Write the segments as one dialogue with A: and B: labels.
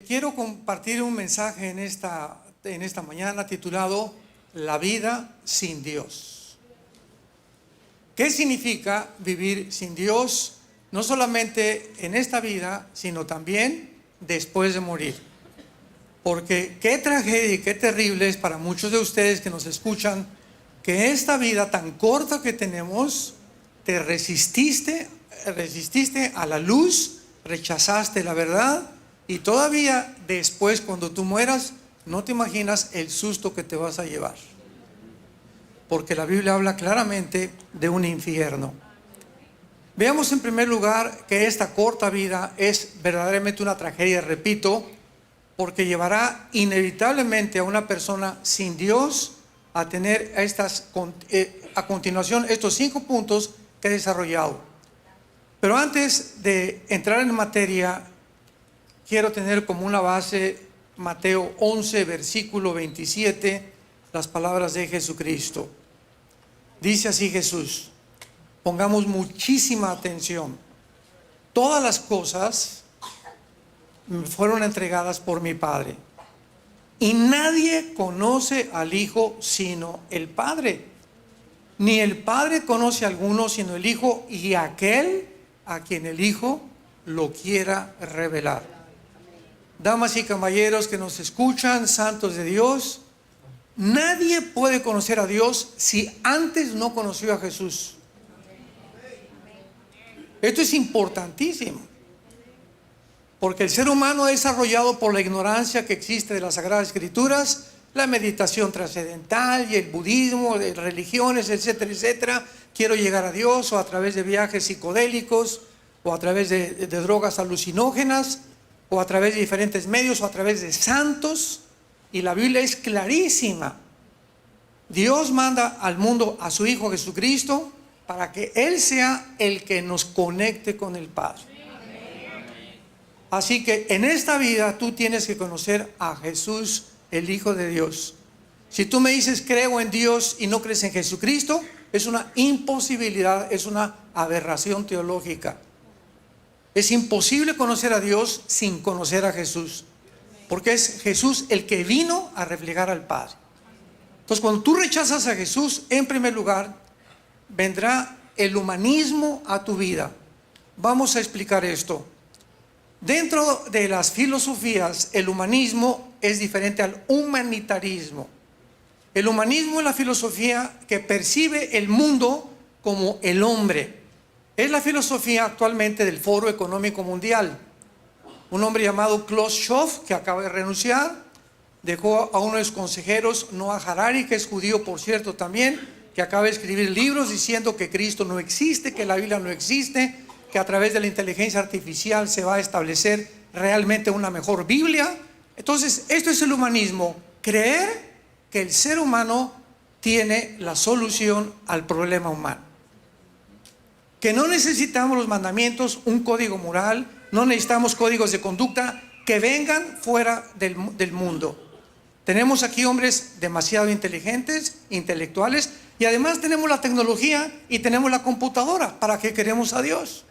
A: Quiero compartir un mensaje en esta mañana titulado La vida sin Dios. ¿Qué significa vivir sin Dios? No solamente en esta vida, sino también después de morir. Porque qué tragedia y qué terrible es para muchos de ustedes que nos escuchan que esta vida tan corta que tenemos, te resististe a la luz, rechazaste la verdad. Y todavía después, cuando tú mueras, no te imaginas el susto que te vas a llevar. Porque la Biblia habla claramente de un infierno. Veamos en primer lugar que esta corta vida es verdaderamente una tragedia, repito, porque llevará inevitablemente a una persona sin Dios a tener a continuación estos 5 puntos que he desarrollado. Pero antes de entrar en materia, quiero tener como una base Mateo 11, versículo 27, las palabras de Jesucristo. Dice así Jesús, pongamos muchísima atención. Todas las cosas me fueron entregadas por mi Padre. Y nadie conoce al Hijo sino el Padre. Ni el Padre conoce a alguno sino el Hijo y aquel a quien el Hijo lo quiera revelar. Damas y caballeros que nos escuchan, santos de Dios, nadie puede conocer a Dios si antes no conoció a Jesús. Esto es importantísimo, porque el ser humano es desarrollado por la ignorancia que existe de las Sagradas Escrituras, la meditación trascendental y el budismo, de religiones, etcétera, etcétera. Quiero llegar a Dios, o a través de viajes psicodélicos, o a través de drogas alucinógenas, o a través de diferentes medios, o a través de santos. Y la Biblia es clarísima. Dios manda al mundo a su Hijo Jesucristo para que Él sea el que nos conecte con el Padre. Así que en esta vida tú tienes que conocer a Jesús, el Hijo de Dios. Si tú me dices creo en Dios y no crees en Jesucristo, es una imposibilidad, es una aberración teológica. Es imposible conocer a Dios sin conocer a Jesús, porque es Jesús el que vino a reflejar al Padre. Entonces, cuando tú rechazas a Jesús, en primer lugar, vendrá el humanismo a tu vida. Vamos a explicar esto. Dentro de las filosofías, el humanismo es diferente al humanitarismo. El humanismo es la filosofía que percibe el mundo como el hombre. Es la filosofía actualmente del Foro Económico Mundial. Un hombre llamado Klaus Schwab, que acaba de renunciar, dejó a uno de sus consejeros, Noah Harari, que es judío por cierto también, que acaba de escribir libros diciendo que Cristo no existe, que la Biblia no existe, que a través de la inteligencia artificial se va a establecer realmente una mejor Biblia. Entonces, esto es el humanismo, creer que el ser humano tiene la solución al problema humano. Que no necesitamos los mandamientos, un código moral, no necesitamos códigos de conducta que vengan fuera del mundo. Tenemos aquí hombres demasiado inteligentes, intelectuales, y además tenemos la tecnología y tenemos la computadora. ¿Para qué queremos a Dios?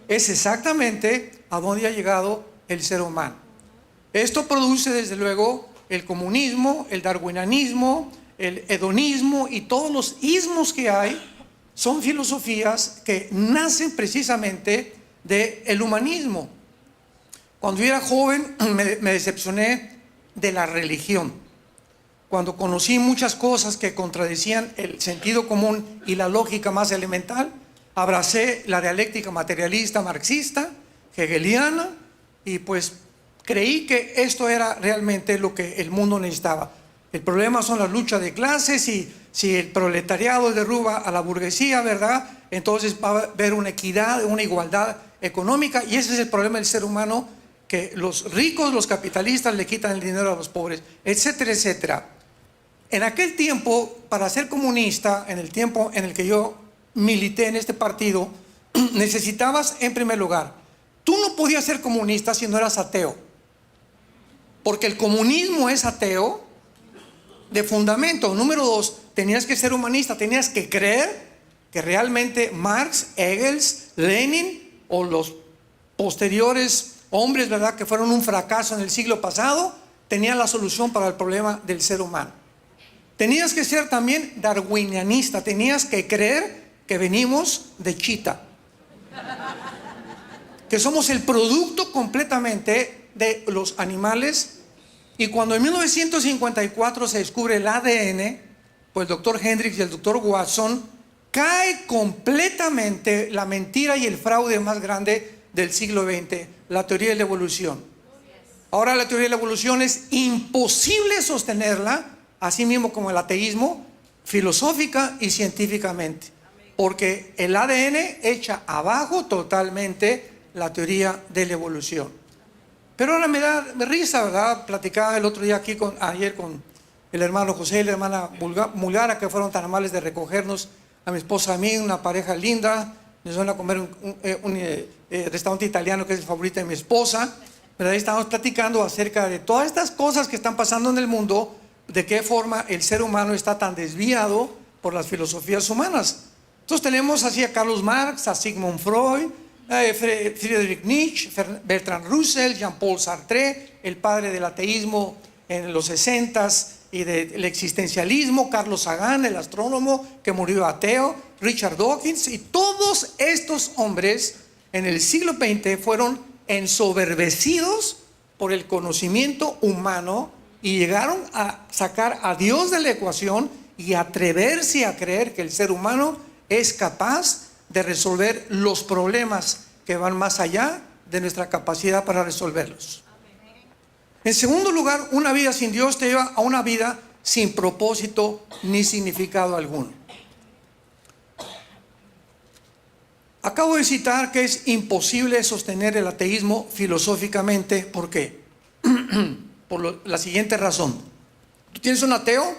A: Es exactamente a donde ha llegado el ser humano. Esto produce desde luego el comunismo, el darwinianismo, el hedonismo y todos los ismos que hay. Son filosofías que nacen precisamente del humanismo. Cuando yo era joven me decepcioné de la religión. Cuando conocí muchas cosas que contradecían el sentido común y la lógica más elemental, abracé la dialéctica materialista marxista, hegeliana, y pues creí que esto era realmente lo que el mundo necesitaba. El problema son las luchas de clases, y si el proletariado derruba a la burguesía, ¿verdad? Entonces va a haber una equidad, una igualdad económica, y ese es el problema del ser humano, que los ricos, los capitalistas le quitan el dinero a los pobres, etcétera, etcétera. En aquel tiempo, para ser comunista, en el tiempo en el que yo milité en este partido, necesitabas, en primer lugar, tú no podías ser comunista si no eras ateo, porque el comunismo es ateo de fundamento. Número 2, tenías que ser humanista, tenías que creer que realmente Marx, Engels, Lenin o los posteriores hombres, ¿verdad?, que fueron un fracaso en el siglo pasado, tenían la solución para el problema del ser humano. Tenías que ser también darwinianista, tenías que creer que venimos de chita, que somos el producto completamente de los animales. Y cuando en 1954 se descubre el ADN, pues el doctor Hendrix y el doctor Watson, cae completamente la mentira y el fraude más grande del siglo XX, la teoría de la evolución. Ahora la teoría de la evolución es imposible sostenerla, así mismo como el ateísmo, filosófica y científicamente, porque el ADN echa abajo totalmente la teoría de la evolución. Pero ahora me da risa, ¿verdad? Platicaba el otro día aquí, ayer con el hermano José y la hermana Mulgara, que fueron tan amables de recogernos a mi esposa, a mí, una pareja linda. Nos van a comer un restaurante italiano que es el favorito de mi esposa, ¿verdad? Y estamos platicando acerca de todas estas cosas que están pasando en el mundo, de qué forma el ser humano está tan desviado por las filosofías humanas. Entonces tenemos así a Carlos Marx, a Sigmund Freud, Friedrich Nietzsche, Bertrand Russell, Jean-Paul Sartre, el padre del ateísmo en los 60s y del existencialismo, Carlos Sagan, el astrónomo que murió ateo, Richard Dawkins, y todos estos hombres en el siglo XX fueron ensoberbecidos por el conocimiento humano y llegaron a sacar a Dios de la ecuación y atreverse a creer que el ser humano es capaz de resolver los problemas que van más allá de nuestra capacidad para resolverlos. En segundo lugar, una vida sin Dios te lleva a una vida sin propósito ni significado alguno. Acabo de citar que es imposible sostener el ateísmo filosóficamente. ¿Por qué? Por la siguiente razón. ¿Tú tienes un ateo?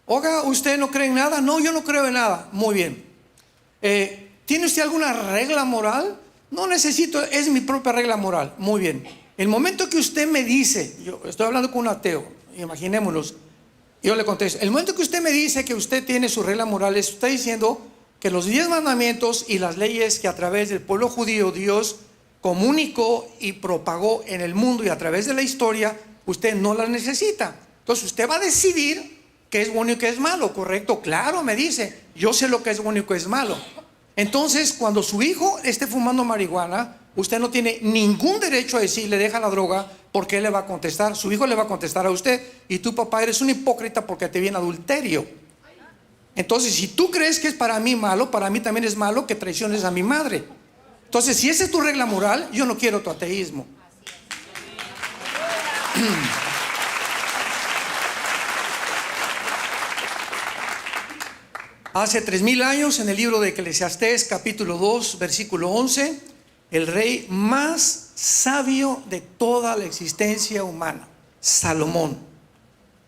A: Oiga, ¿usted no cree en nada? No, yo no creo en nada. Muy bien. ¿Tiene usted alguna regla moral? No necesito, es mi propia regla moral. Muy bien. El momento que usted me dice, yo estoy hablando con un ateo, imaginémonos, yo le contesto, el momento que usted me dice que usted tiene su regla moral, está diciendo que los 10 mandamientos y las leyes que a través del pueblo judío Dios comunicó y propagó en el mundo y a través de la historia, usted no las necesita. Entonces usted va a decidir qué es bueno y qué es malo, ¿correcto? Claro, me dice, yo sé lo que es bueno y qué es malo. Entonces, cuando su hijo esté fumando marihuana, usted no tiene ningún derecho a decirle deja la droga, porque él le va a contestar, su hijo le va a contestar a usted, y tú, papá, eres un hipócrita porque te viene adulterio. Entonces, si tú crees que es para mí malo, para mí también es malo que traiciones a mi madre. Entonces, si esa es tu regla moral, yo no quiero tu ateísmo. Hace 3000 años, en el libro de Eclesiastés, capítulo 2, versículo 11, el rey más sabio de toda la existencia humana, Salomón,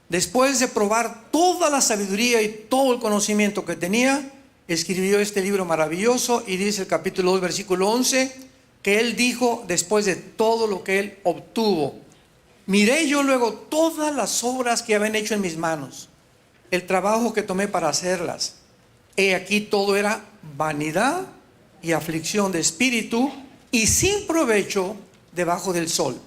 A: después de probar toda la sabiduría y todo el conocimiento que tenía, escribió este libro maravilloso, y dice el capítulo 2, versículo 11, que él dijo después de todo lo que él obtuvo: miré yo luego todas las obras que habían hecho en mis manos, el trabajo que tomé para hacerlas. He aquí todo era vanidad y aflicción de espíritu y sin provecho debajo del sol.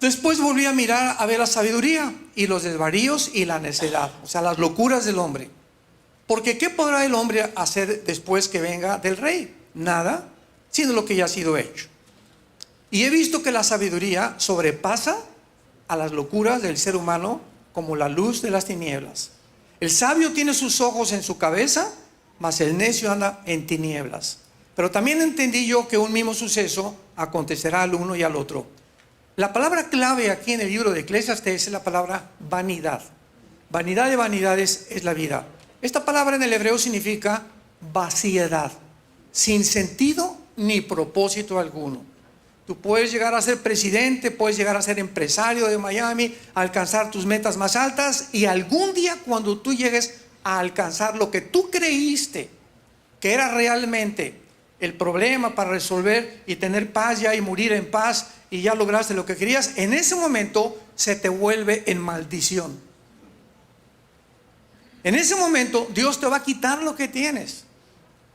A: Después volví a mirar a ver la sabiduría y los desvaríos y la necedad, o sea, las locuras del hombre. Porque ¿qué podrá el hombre hacer después que venga del rey? Nada, sino lo que ya ha sido hecho. Y he visto que la sabiduría sobrepasa a las locuras del ser humano como la luz de las tinieblas. El sabio tiene sus ojos en su cabeza, mas el necio anda en tinieblas. Pero también entendí yo que un mismo suceso acontecerá al uno y al otro. La palabra clave aquí en el libro de Eclesiastés es la palabra vanidad. Vanidad de vanidades es la vida. Esta palabra en el hebreo significa vaciedad, sin sentido ni propósito alguno. Tú puedes llegar a ser presidente, puedes llegar a ser empresario de Miami, alcanzar tus metas más altas, y algún día cuando tú llegues a alcanzar lo que tú creíste que era realmente el problema para resolver y tener paz ya y morir en paz y ya lograste lo que querías, en ese momento se te vuelve en maldición. En ese momento Dios te va a quitar lo que tienes,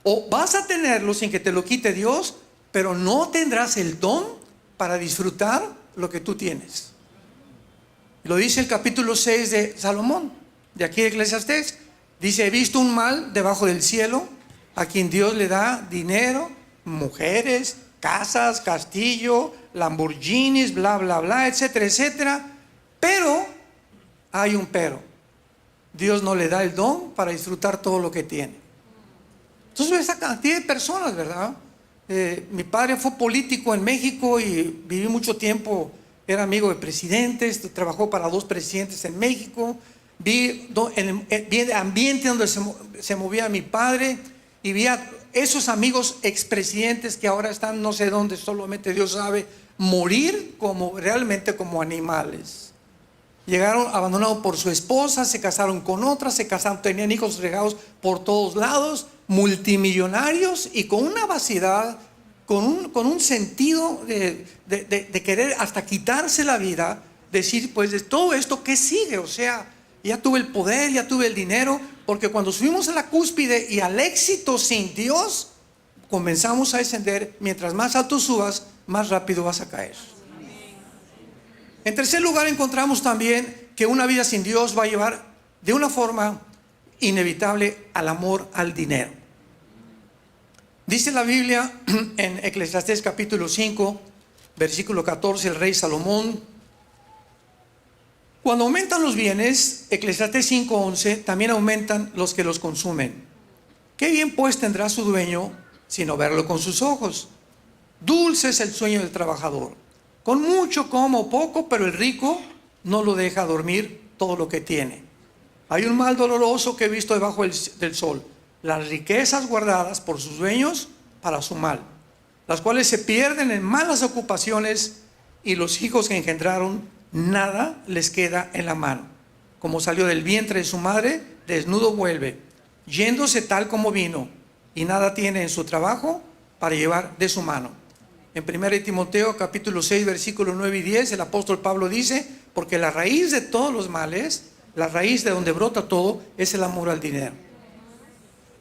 A: o vas a tenerlo sin que te lo quite Dios, pero no tendrás el don para disfrutar lo que tú tienes. Lo dice el capítulo 6 de Salomón, de aquí de Eclesiastés. Dice: he visto un mal debajo del cielo, a quien Dios le da dinero, mujeres, casas, castillo, Lamborghinis, bla, bla, bla, etcétera, etcétera. Pero, hay un pero. Dios no le da el don para disfrutar todo lo que tiene. Entonces, esa cantidad de personas, ¿verdad? Mi padre fue político en México y viví mucho tiempo, era amigo de presidentes, trabajó para 2 presidentes en México. Vi el ambiente donde se movía mi padre y vi a esos amigos expresidentes que ahora están no sé dónde, solamente Dios sabe, morir realmente como animales. Llegaron abandonados por su esposa, se casaron con otra, tenían hijos regados por todos lados, multimillonarios y con una vaciedad, con un sentido de querer hasta quitarse la vida, decir, pues de todo esto, ¿qué sigue? O sea, ya tuve el poder, ya tuve el dinero, porque cuando subimos a la cúspide y al éxito sin Dios, comenzamos a descender. Mientras más alto subas, más rápido vas a caer. En tercer lugar, encontramos también que una vida sin Dios va a llevar de una forma inevitable al amor al dinero. Dice la Biblia en Eclesiastés capítulo 5, versículo 14, el rey Salomón: cuando aumentan los bienes, Eclesiastés 5:11, también aumentan los que los consumen. ¿Qué bien pues tendrá su dueño sino verlo con sus ojos? Dulce es el sueño del trabajador, con mucho como o poco, pero el rico no lo deja dormir todo lo que tiene. Hay un mal doloroso que he visto debajo del sol: las riquezas guardadas por sus dueños para su mal, las cuales se pierden en malas ocupaciones, y los hijos que engendraron nada les queda en la mano. Como salió del vientre de su madre, desnudo vuelve, yéndose tal como vino, y nada tiene en su trabajo para llevar de su mano. En 1 Timoteo capítulo 6 versículos 9 y 10, el apóstol Pablo dice: porque la raíz de todos los males, la raíz de donde brota todo, es el amor al dinero.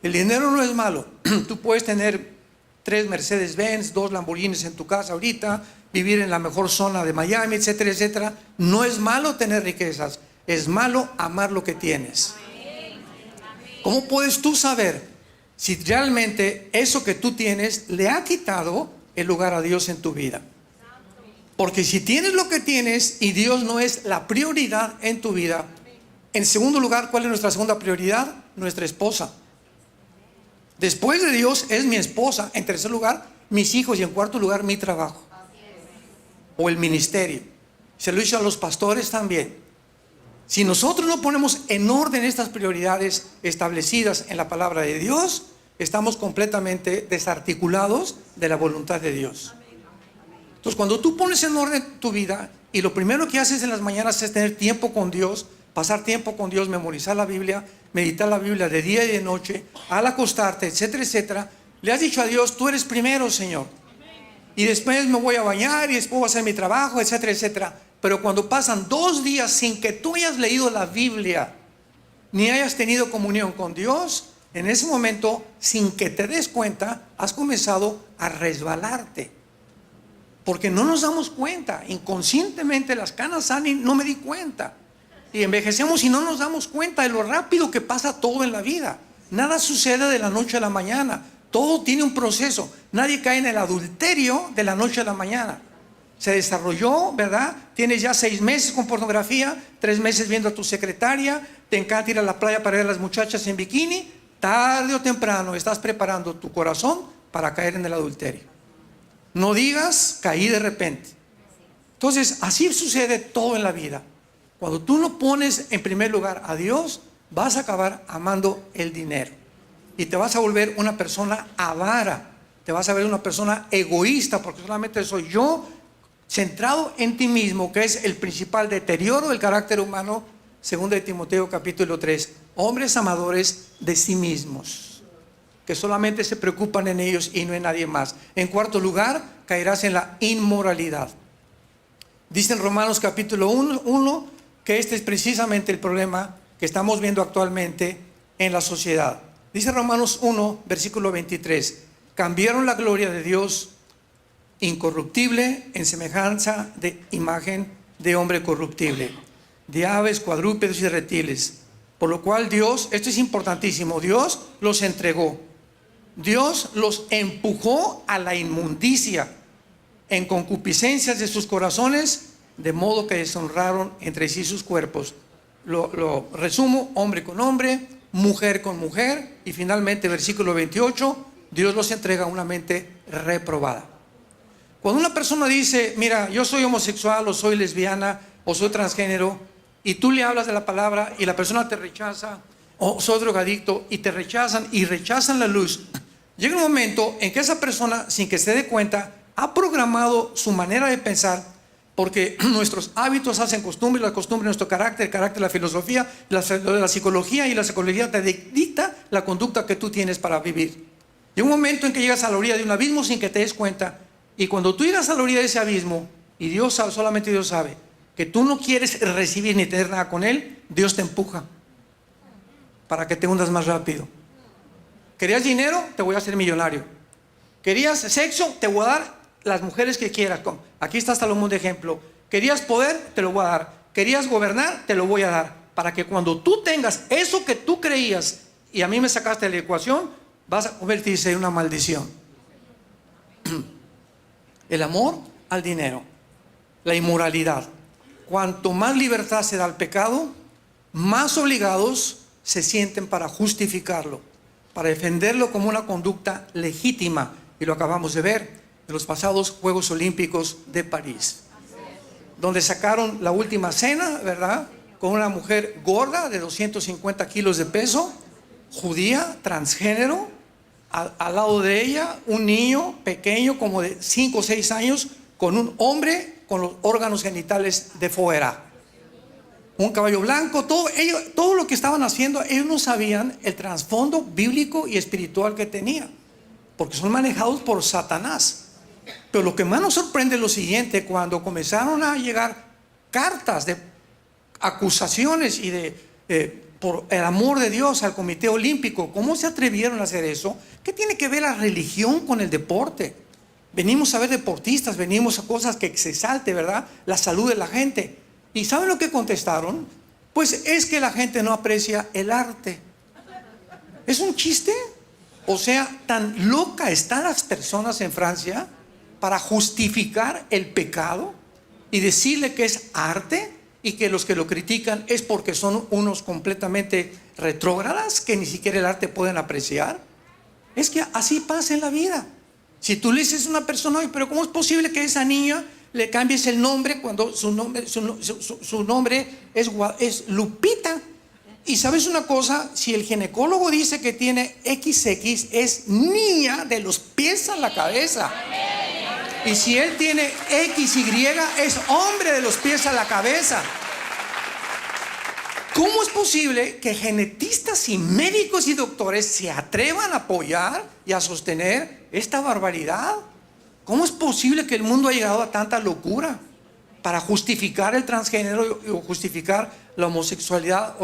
A: El dinero no es malo. Tú puedes tener 3 Mercedes-Benz, 2 Lamborghinis en tu casa ahorita, vivir en la mejor zona de Miami, etcétera, etcétera. No es malo tener riquezas, es malo amar lo que tienes. ¿Cómo puedes tú saber si realmente eso que tú tienes le ha quitado el lugar a Dios en tu vida? Porque si tienes lo que tienes y Dios no es la prioridad en tu vida, en segundo lugar, ¿cuál es nuestra segunda prioridad? Nuestra esposa. Después de Dios es mi esposa. En tercer lugar, mis hijos. Y en cuarto lugar, mi trabajo o el ministerio. Se lo he dicho a los pastores también. Si nosotros no ponemos en orden estas prioridades establecidas en la palabra de Dios, estamos completamente desarticulados de la voluntad de Dios. Entonces, cuando tú pones en orden tu vida y lo primero que haces en las mañanas es tener tiempo con Dios, pasar tiempo con Dios, memorizar la Biblia, meditar la Biblia de día y de noche, al acostarte, etcétera, etcétera, le has dicho a Dios: tú eres primero, Señor, y después me voy a bañar y después voy a hacer mi trabajo, etcétera, etcétera. Pero cuando pasan 2 días sin que tú hayas leído la Biblia ni hayas tenido comunión con Dios, en ese momento, sin que te des cuenta, has comenzado a resbalarte. Porque no nos damos cuenta, inconscientemente las canas salen, no me di cuenta. Y envejecemos y no nos damos cuenta de lo rápido que pasa todo en la vida. Nada sucede de la noche a la mañana, todo tiene un proceso. Nadie cae en el adulterio de la noche a la mañana. Se desarrolló, ¿verdad? Tienes ya 6 meses con pornografía, 3 meses viendo a tu secretaria, te encanta ir a la playa para ver a las muchachas en bikini. Tarde o temprano estás preparando tu corazón para caer en el adulterio. No digas: caí de repente. Entonces, así sucede todo en la vida. Cuando tú no pones en primer lugar a Dios, vas a acabar amando el dinero. Y te vas a volver una persona avara. Te vas a ver una persona egoísta, porque solamente soy yo, centrado en ti mismo, que es el principal deterioro del carácter humano. 2 Timoteo capítulo 3. Hombres amadores de sí mismos, que solamente se preocupan en ellos y no en nadie más. En cuarto lugar, caerás en la inmoralidad. Dice en Romanos capítulo 1 que este es precisamente el problema que estamos viendo actualmente en la sociedad. Dice Romanos 1, versículo 23: cambiaron la gloria de Dios incorruptible, en semejanza de imagen de hombre corruptible, de aves, cuadrúpedos y de reptiles. Por lo cual Dios, esto es importantísimo, Dios los entregó. Dios los empujó a la inmundicia en concupiscencias de sus corazones, de modo que deshonraron entre sí sus cuerpos. Lo resumo: hombre con hombre, mujer con mujer, y finalmente versículo 28, Dios los entrega a una mente reprobada. Cuando una persona dice, mira, yo soy homosexual, o soy lesbiana, o soy transgénero, y tú le hablas de la palabra y la persona te rechaza, o soy drogadicto y te rechazan y rechazan la luz, llega un momento en que esa persona, sin que se dé cuenta, ha programado su manera de pensar, porque nuestros hábitos hacen costumbres, la costumbre nuestro carácter, el carácter la filosofía, la psicología, y la psicología te dicta la conducta que tú tienes para vivir. Llega un momento en que llegas a la orilla de un abismo sin que te des cuenta, y cuando tú llegas a la orilla de ese abismo, y Dios sabe, solamente Dios sabe, que tú no quieres recibir ni tener nada con Él, Dios te empuja para que te hundas más rápido. ¿Querías dinero? Te voy a hacer millonario. ¿Querías sexo? Te voy a dar las mujeres que quieras. Aquí está Salomón de ejemplo. ¿Querías poder? Te lo voy a dar. ¿Querías gobernar? Te lo voy a dar. Para que cuando tú tengas eso que tú creías y a mí me sacaste de la ecuación, vas a convertirse en una maldición. El amor al dinero, la inmoralidad. Cuanto más libertad se da al pecado, más obligados se sienten para justificarlo, para defenderlo como una conducta legítima. Y lo acabamos de ver en los pasados Juegos Olímpicos de París, donde sacaron la última cena, ¿verdad?, con una mujer gorda de 250 kilos de peso, judía, transgénero, al lado de ella un niño pequeño como de 5 o 6 años con un hombre con los órganos genitales de fuera, un caballo blanco, todo lo que estaban haciendo, ellos no sabían el trasfondo bíblico y espiritual que tenía, porque son manejados por Satanás. Pero lo que más nos sorprende es lo siguiente: cuando comenzaron a llegar cartas de acusaciones y por el amor de Dios al Comité Olímpico, ¿cómo se atrevieron a hacer eso? ¿Qué tiene que ver la religión con el deporte? Venimos a ver deportistas, venimos a cosas que se exalte, ¿verdad?, la salud de la gente. ¿Y saben lo que contestaron? Pues es que la gente no aprecia el arte. ¿Es un chiste? O sea, tan loca están las personas en Francia para justificar el pecado y decirle que es arte, y que los que lo critican es porque son unos completamente retrógradas que ni siquiera el arte pueden apreciar. Es que así pasa en la vida. Si tú le dices a una persona, oye, pero ¿cómo es posible que a esa niña le cambies el nombre cuando su nombre es Lupita? Y sabes una cosa, si el ginecólogo dice que tiene XX, es niña de los pies a la cabeza. Y si él tiene XY, es hombre de los pies a la cabeza. ¿Cómo es posible que genetistas y médicos y doctores se atrevan a apoyar y a sostener esta barbaridad? ¿Cómo es posible que el mundo haya llegado a tanta locura para justificar el transgénero o justificar la homosexualidad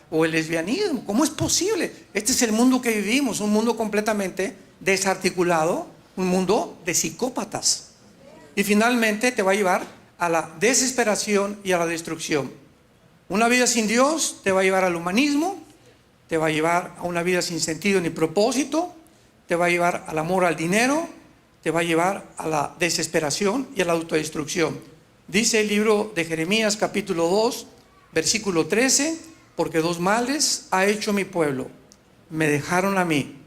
A: o el lesbianismo? ¿Cómo es posible? Este es el mundo que vivimos, un mundo completamente desarticulado, un mundo de psicópatas. Y finalmente te va a llevar a la desesperación y a la destrucción. Una vida sin Dios te va a llevar al humanismo, te va a llevar a una vida sin sentido ni propósito, te va a llevar al amor al dinero, te va a llevar a la desesperación y a la autodestrucción. Dice el libro de Jeremías capítulo 2, versículo 13, porque 2 males ha hecho mi pueblo, me dejaron a mí,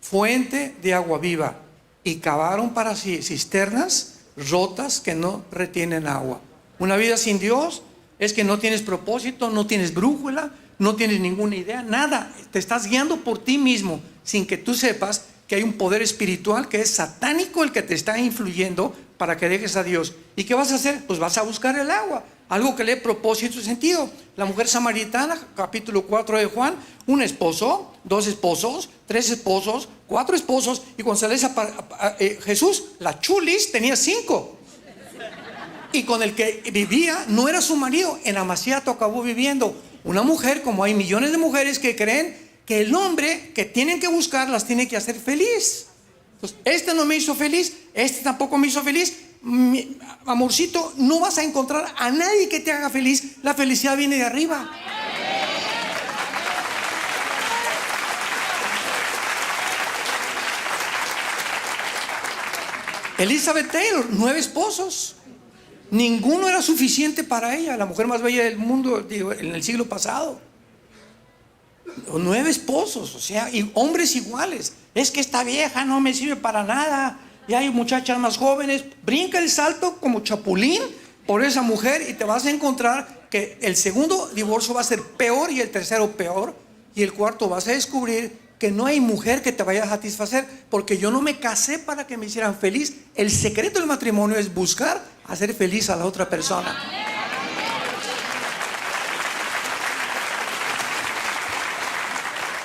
A: fuente de agua viva, y cavaron para sí cisternas rotas que no retienen agua. Una vida sin Dios es que no tienes propósito, no tienes brújula, no tienes ninguna idea, nada. Te estás guiando por ti mismo sin que tú sepas que hay un poder espiritual que es satánico el que te está influyendo para que dejes a Dios. ¿Y qué vas a hacer? Pues vas a buscar el agua, algo que le dé propósito y sentido. La mujer samaritana, capítulo 4 de Juan, un esposo, 2 esposos, 3 esposos, 4 esposos, y cuando se le Jesús, la chulis tenía 5. Y con el que vivía no era su marido. En Amaciato acabó viviendo una mujer, como hay millones de mujeres que creen que el hombre que tienen que buscar las tiene que hacer feliz. Entonces, este no me hizo feliz, este tampoco me hizo feliz, amorcito, no vas a encontrar a nadie que te haga feliz. La felicidad viene de arriba. Elizabeth Taylor, 9 esposos. Ninguno era suficiente para ella, la mujer más bella del mundo, digo, en el siglo pasado. 9 esposos, o sea, y hombres iguales. Es que esta vieja no me sirve para nada. Y hay muchachas más jóvenes. Brinca el salto como chapulín por esa mujer y te vas a encontrar que el segundo divorcio va a ser peor y el tercero peor. Y el cuarto vas a descubrir que no hay mujer que te vaya a satisfacer, porque yo no me casé para que me hicieran feliz. El secreto del matrimonio es buscar hacer feliz a la otra persona.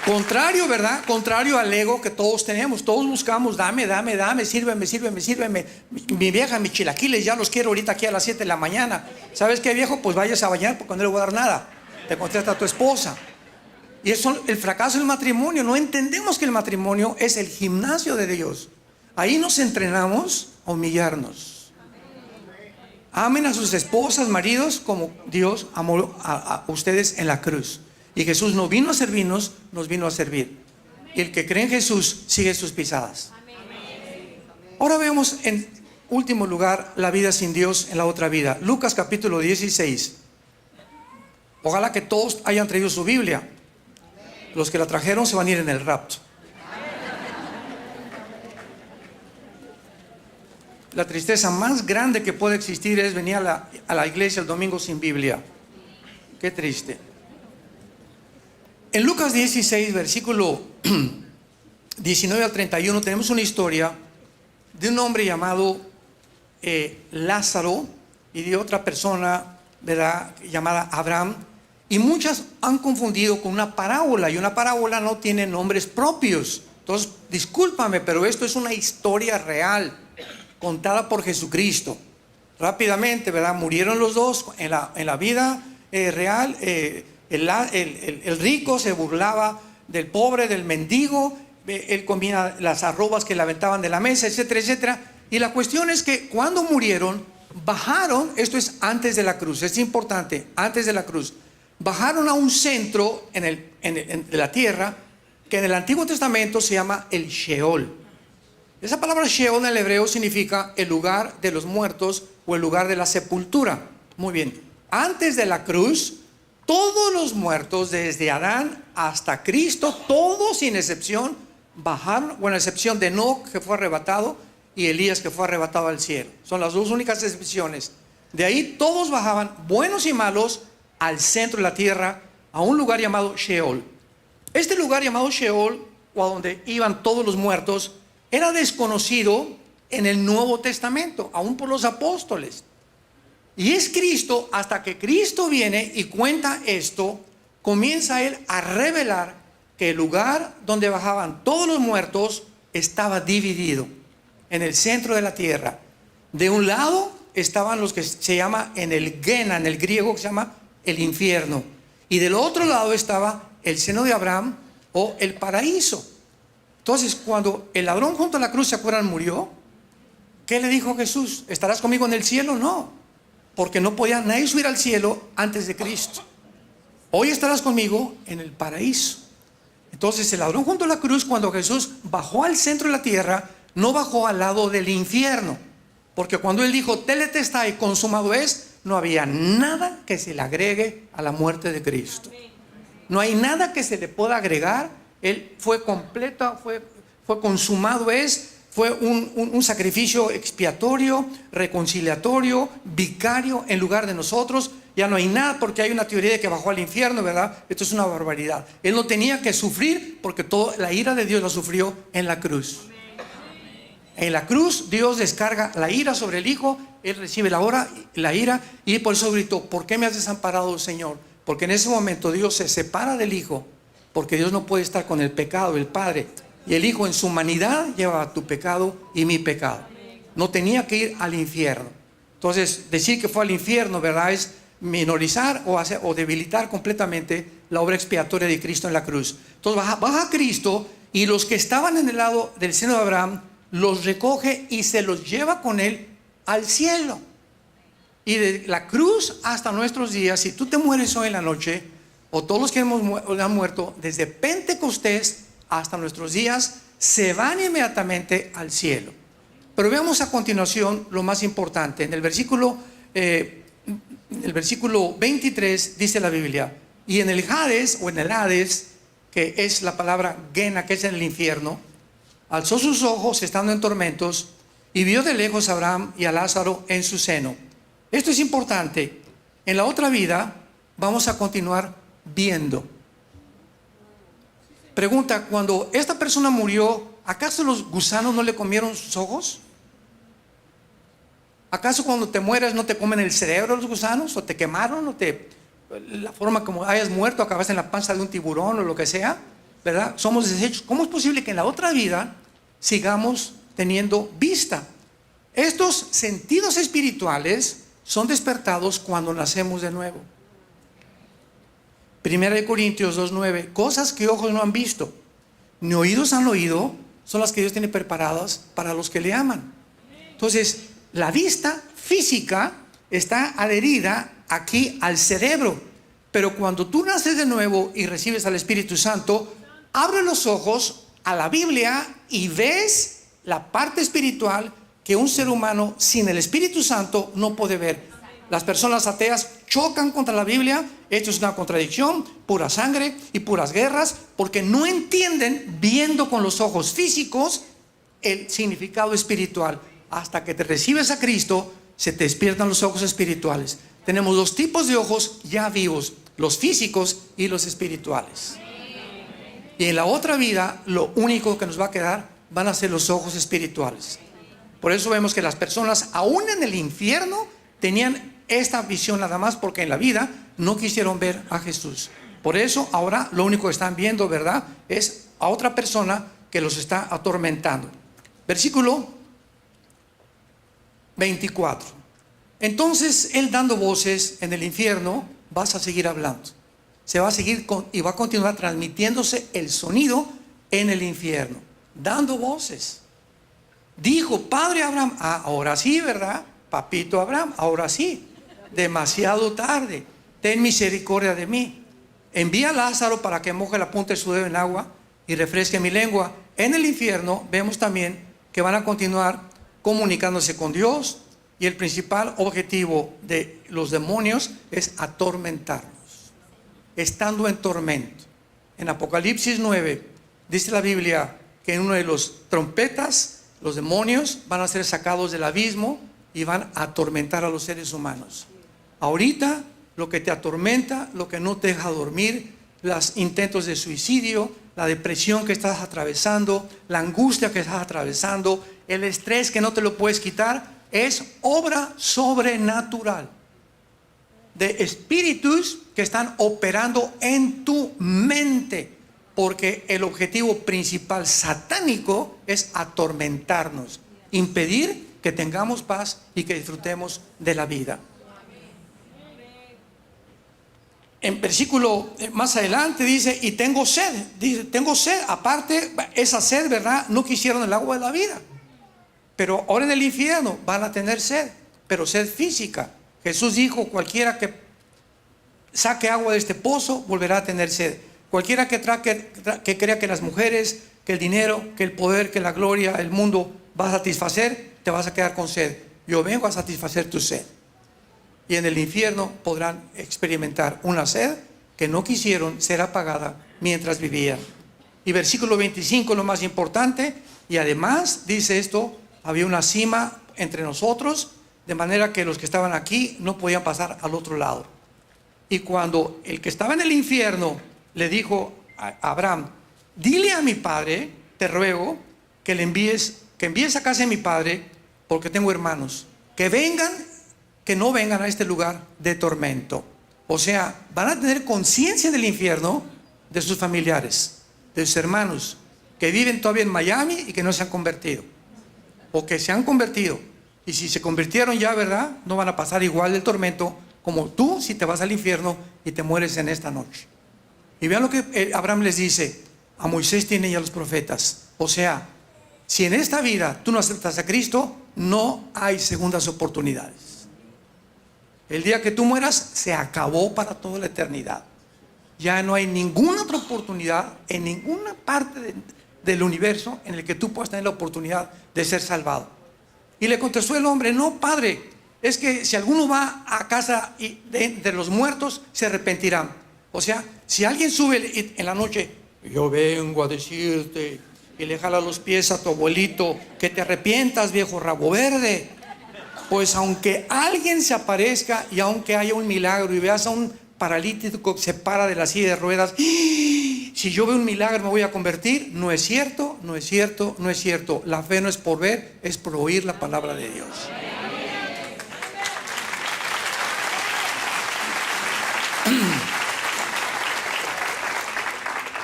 A: Contrario, ¿verdad? Contrario al ego que todos tenemos. Todos buscamos, dame, sírveme. Mi vieja, mis chilaquiles, ya los quiero ahorita aquí a las 7 de la mañana. ¿Sabes qué, viejo? Pues vayas a bañar porque no le voy a dar nada. Te contesta a tu esposa. Y eso es el fracaso del matrimonio. No entendemos que el matrimonio es el gimnasio de Dios. Ahí nos entrenamos a humillarnos. Amen a sus esposas, maridos, como Dios amó a ustedes en la cruz. Y Jesús no vino a servirnos, nos vino a servir. Y el que cree en Jesús sigue sus pisadas. Ahora veamos en último lugar la vida sin Dios en la otra vida. Lucas capítulo 16. Ojalá que todos hayan traído su Biblia. Los que la trajeron se van a ir en el rapto. La tristeza más grande que puede existir es venir a la iglesia el domingo sin Biblia. Qué triste. En Lucas 16, versículo 19 al 31, tenemos una historia de un hombre llamado Lázaro y de otra persona, ¿verdad?, llamada Abraham. Y muchas han confundido con una parábola, y una parábola no tiene nombres propios. Entonces, discúlpame, pero esto es una historia real, contada por Jesucristo. Rápidamente, ¿verdad? Murieron los dos en la vida real. El rico se burlaba del pobre, del mendigo. Él comía las arrobas que le aventaban de la mesa, etcétera, etcétera. Y la cuestión es que cuando murieron, bajaron, esto es antes de la cruz, es importante, antes de la cruz. Bajaron a un centro en la tierra que en el Antiguo Testamento se llama el Sheol. Esa palabra Sheol en el hebreo significa el lugar de los muertos o el lugar de la sepultura. Muy bien. Antes de la cruz, todos los muertos, desde Adán hasta Cristo, todos sin excepción, bajaron, bueno, a excepción de Enoc, que fue arrebatado, y Elías, que fue arrebatado al cielo. Son las dos únicas excepciones. De ahí todos bajaban, buenos y malos, al centro de la tierra, a un lugar llamado Sheol. Este lugar llamado Sheol, o a donde iban todos los muertos, era desconocido en el Nuevo Testamento, aún por los apóstoles. Y es Cristo, hasta que Cristo viene y cuenta esto, comienza él a revelar que el lugar donde bajaban todos los muertos estaba dividido en el centro de la tierra. De un lado estaban los que se llama en el Gena, en el griego, que se llama el infierno, y del otro lado estaba el seno de Abraham o el paraíso. Entonces, cuando el ladrón junto a la cruz, ¿se acuerdan?, murió, ¿qué le dijo Jesús? ¿Estarás conmigo en el cielo? No, porque no podía nadie subir al cielo antes de Cristo. Hoy estarás conmigo en el paraíso. Entonces, el ladrón junto a la cruz, cuando Jesús bajó al centro de la tierra, no bajó al lado del infierno, porque cuando él dijo tetelestai, consumado es, no había nada que se le agregue a la muerte de Cristo. No hay nada que se le pueda agregar. Él fue completo, fue consumado es, fue un sacrificio expiatorio, reconciliatorio, vicario en lugar de nosotros. Ya no hay nada, porque hay una teoría de que bajó al infierno, ¿verdad? Esto es una barbaridad. Él no tenía que sufrir, porque toda la ira de Dios la sufrió en la cruz. En la cruz Dios descarga la ira sobre el Hijo. Él recibe la ira, y por eso gritó: ¿por qué me has desamparado, Señor? Porque en ese momento Dios se separa del Hijo, porque Dios no puede estar con el pecado del Padre, y el Hijo en su humanidad llevaba tu pecado y mi pecado. No tenía que ir al infierno. Entonces, decir que fue al infierno, ¿verdad?, es minorizar o debilitar completamente la obra expiatoria de Cristo en la cruz. Entonces baja Cristo, y los que estaban en el lado del seno de Abraham los recoge y se los lleva con él al cielo. Y de la cruz hasta nuestros días, si tú te mueres hoy en la noche, o todos los que han muerto, desde Pentecostés hasta nuestros días, se van inmediatamente al cielo. Pero veamos a continuación lo más importante. En el versículo 23 dice la Biblia: y en el Hades, o en el Hades, que es la palabra Gena, que es en el infierno, alzó sus ojos estando en tormentos, y vio de lejos a Abraham y a Lázaro en su seno. Esto es importante. En la otra vida vamos a continuar viendo. Pregunta: cuando esta persona murió, ¿acaso los gusanos no le comieron sus ojos? ¿Acaso cuando te mueres no te comen el cerebro los gusanos? ¿O te quemaron? La forma como hayas muerto, acabaste en la panza de un tiburón o lo que sea, ¿verdad? Somos desechos. ¿Cómo es posible que en la otra vida sigamos teniendo vista? Estos sentidos espirituales son despertados cuando nacemos de nuevo. 1 Corintios 2:9: cosas que ojos no han visto, ni oídos han oído, son las que Dios tiene preparadas para los que le aman. Entonces, la vista física está adherida aquí al cerebro, pero cuando tú naces de nuevo y recibes al Espíritu Santo, abre los ojos a la Biblia y ves la parte espiritual que un ser humano sin el Espíritu Santo no puede ver. Las personas ateas chocan contra la Biblia. Esto es una contradicción, pura sangre y puras guerras, porque no entienden, viendo con los ojos físicos, el significado espiritual. Hasta que te recibes a Cristo, se te despiertan los ojos espirituales. Tenemos dos tipos de ojos ya vivos: los físicos y los espirituales. Y en la otra vida, lo único que nos va a quedar van a ser los ojos espirituales. Por eso vemos que las personas, aún en el infierno, tenían esta visión nada más, porque en la vida no quisieron ver a Jesús. Por eso ahora lo único que están viendo, ¿verdad?, es a otra persona que los está atormentando. Versículo 24. Entonces él, dando voces en el infierno, vas a seguir hablando. Se va a seguir y va a continuar transmitiéndose el sonido en el infierno, dando voces. Dijo: Padre Abraham. Ahora sí, ¿verdad? Papito Abraham, ahora sí. Demasiado tarde. Ten misericordia de mí. Envía a Lázaro para que moje la punta de su dedo en agua y refresque mi lengua. En el infierno vemos también que van a continuar comunicándose con Dios, y el principal objetivo de los demonios es atormentarnos, estando en tormento. En Apocalipsis 9 dice la Biblia que en uno de los trompetas los demonios van a ser sacados del abismo y van a atormentar a los seres humanos. Ahorita lo que te atormenta, lo que no te deja dormir, los intentos de suicidio, la depresión que estás atravesando, la angustia que estás atravesando, el estrés que no te lo puedes quitar, es obra sobrenatural de espíritus que están operando en tu mente, porque el objetivo principal satánico es atormentarnos, impedir que tengamos paz y que disfrutemos de la vida. En versículo más adelante dice: y tengo sed. Dice: tengo sed. Aparte, esa sed, ¿verdad?, no quisieron el agua de la vida, pero ahora en el infierno van a tener sed, pero sed física. Jesús dijo: cualquiera que saque agua de este pozo volverá a tener sed. Cualquiera que crea que las mujeres, que el dinero, que el poder, que la gloria, el mundo va a satisfacer, te vas a quedar con sed. Yo vengo a satisfacer tu sed. Y en el infierno podrán experimentar una sed que no quisieron ser apagada mientras vivían. Y versículo 25, lo más importante: y además dice esto, había una cima entre nosotros, de manera que los que estaban aquí no podían pasar al otro lado. Y cuando el que estaba en el infierno le dijo a Abraham: dile a mi padre, te ruego, que envíes a casa de mi padre, porque tengo hermanos, que no vengan a este lugar de tormento. O sea, van a tener conciencia del infierno de sus familiares, de sus hermanos, que viven todavía en Miami y que no se han convertido, o que se han convertido, y si se convirtieron ya, ¿verdad?, no van a pasar igual del tormento como tú si te vas al infierno y te mueres en esta noche. Y vean lo que Abraham les dice: a Moisés tiene y a los profetas. O sea, si en esta vida tú no aceptas a Cristo, no hay segundas oportunidades. El día que tú mueras se acabó para toda la eternidad. Ya no hay ninguna otra oportunidad en ninguna parte del universo en el que tú puedas tener la oportunidad de ser salvado. Y le contestó el hombre: no, padre, es que si alguno va a casa de los muertos, se arrepentirán. O sea, si alguien sube en la noche: yo vengo a decirte, y le jala los pies a tu abuelito, que te arrepientas, viejo rabo verde. Pues aunque alguien se aparezca y aunque haya un milagro y veas a un paralítico que se para de la silla de ruedas, si yo veo un milagro me voy a convertir, no es cierto, no es cierto, no es cierto. La fe no es por ver, es por oír la palabra de Dios.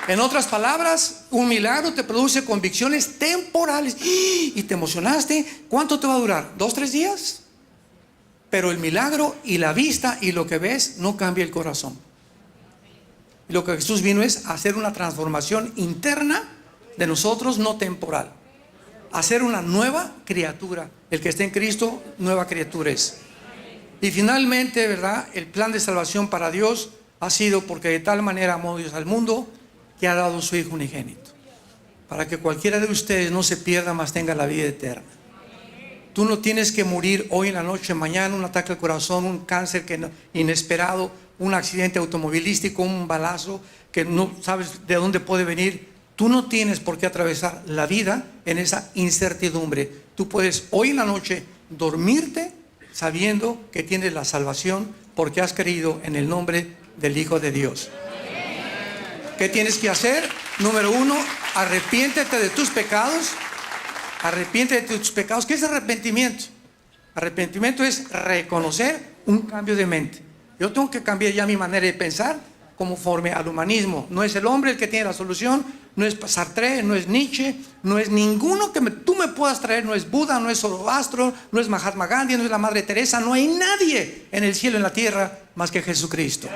A: En otras palabras, un milagro te produce convicciones temporales y te emocionaste. ¿Cuánto te va a durar? ¿2, 3 días? Pero el milagro y la vista y lo que ves no cambia el corazón. Y lo que Jesús vino es hacer una transformación interna de nosotros, no temporal. Hacer una nueva criatura. El que esté en Cristo, nueva criatura es. Y finalmente, ¿verdad? El plan de salvación para Dios ha sido porque de tal manera amó Dios al mundo que ha dado su Hijo unigénito, para que cualquiera de ustedes no se pierda, mas tenga la vida eterna. Tú no tienes que morir hoy en la noche, mañana, un ataque al corazón, un cáncer inesperado, un accidente automovilístico, un balazo que no sabes de dónde puede venir. Tú no tienes por qué atravesar la vida en esa incertidumbre. Tú puedes hoy en la noche dormirte sabiendo que tienes la salvación porque has creído en el nombre del Hijo de Dios. ¿Qué tienes que hacer? Número 1, arrepiéntete de tus pecados. Arrepiéntete de tus pecados. ¿Qué es arrepentimiento? Arrepentimiento es reconocer un cambio de mente. Yo tengo que cambiar ya mi manera de pensar conforme al humanismo. No es el hombre el que tiene la solución, no es Sartre, no es Nietzsche, no es ninguno que tú me puedas traer, no es Buda, no es Zoroastro, no es Mahatma Gandhi, no es la Madre Teresa, no hay nadie en el cielo y en la tierra más que Jesucristo.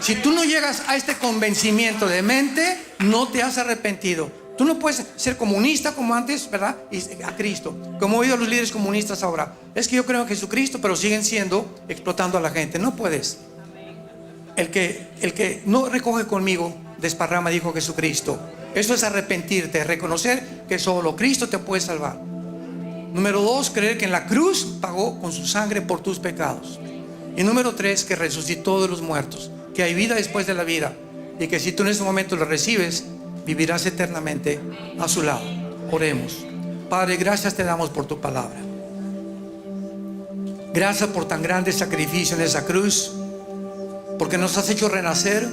A: Si tú no llegas a este convencimiento de mente, no te has arrepentido. Tú no puedes ser comunista como antes, ¿verdad? Y a Cristo. Como he oído a los líderes comunistas ahora. Es que yo creo en Jesucristo, pero siguen explotando a la gente. No puedes. El que no recoge conmigo, desparrama, dijo Jesucristo. Eso es arrepentirte, reconocer que solo Cristo te puede salvar. Número 2, creer que en la cruz pagó con su sangre por tus pecados. Y número 3, que resucitó de los muertos, que hay vida después de la vida, y que si tú en ese momento lo recibes, vivirás eternamente a su lado. Oremos. Padre, gracias te damos por tu palabra. Gracias por tan grande sacrificio en esa cruz, porque nos has hecho renacer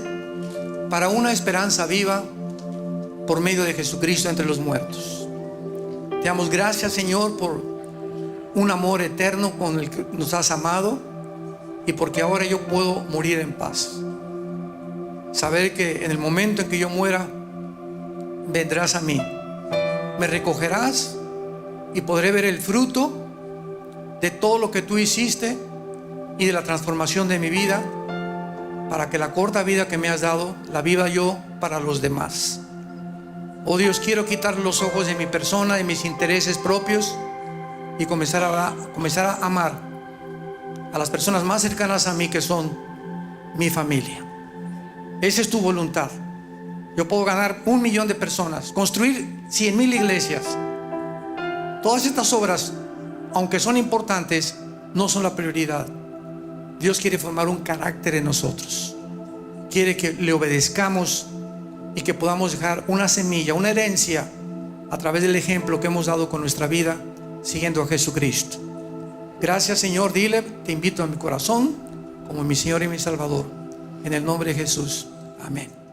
A: para una esperanza viva por medio de Jesucristo entre los muertos. Te damos gracias, Señor, por un amor eterno con el que nos has amado, y porque ahora yo puedo morir en paz. Saber que en el momento en que yo muera, vendrás a mí, me recogerás y podré ver el fruto de todo lo que tú hiciste y de la transformación de mi vida, para que la corta vida que me has dado la viva yo para los demás. Oh Dios, quiero quitar los ojos de mi persona, de mis intereses propios, y comenzar a amar a las personas más cercanas a mí, que son mi familia. Esa es tu voluntad. Yo puedo ganar 1 millón de personas, construir 100,000 iglesias. Todas estas obras, aunque son importantes, no son la prioridad. Dios quiere formar un carácter en nosotros. Quiere que le obedezcamos y que podamos dejar una semilla, una herencia, a través del ejemplo que hemos dado con nuestra vida, siguiendo a Jesucristo. Gracias, Señor. Dile: te invito a mi corazón como mi Señor y mi Salvador. En el nombre de Jesús. Amén.